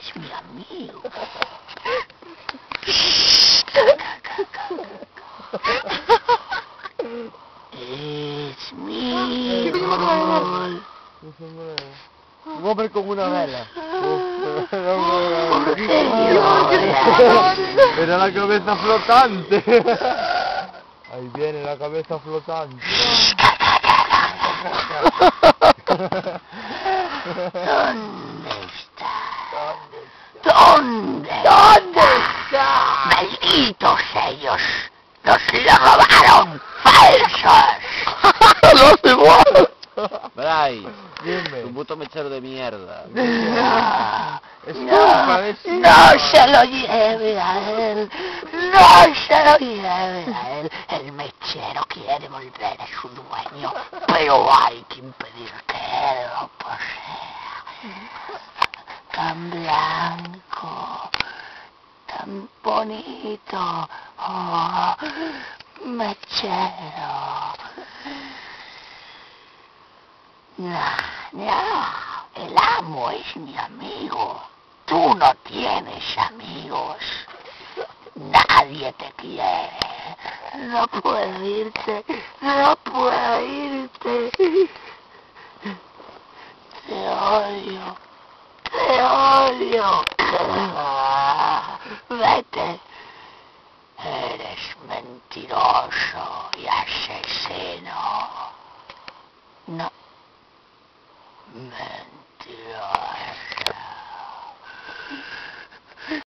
es mi amigo. Es mi gol. Muove come una vela. Era la cabeza flotante. Ahí viene la cabeza flotante. ¿Dónde está? ¿Dónde está? ¡Malditos ellos! ¡Nos lo robaron! ¡Falsos! ¡Los igual! Bray, Dime. tu puto mechero de mierda. No se lo lleve a él, no se lo lleve a él. El mechero quiere volver a su dueño, pero hay que impedir que él lo posea. Tan blanco, tan bonito, oh, mechero. No, el amo es mi amigo. Tú no tienes amigos. Nadie te quiere. No puedo irte, no puedo irte. Te odio, te odio. Vete. Eres mentiroso y asesino. No. Mentira.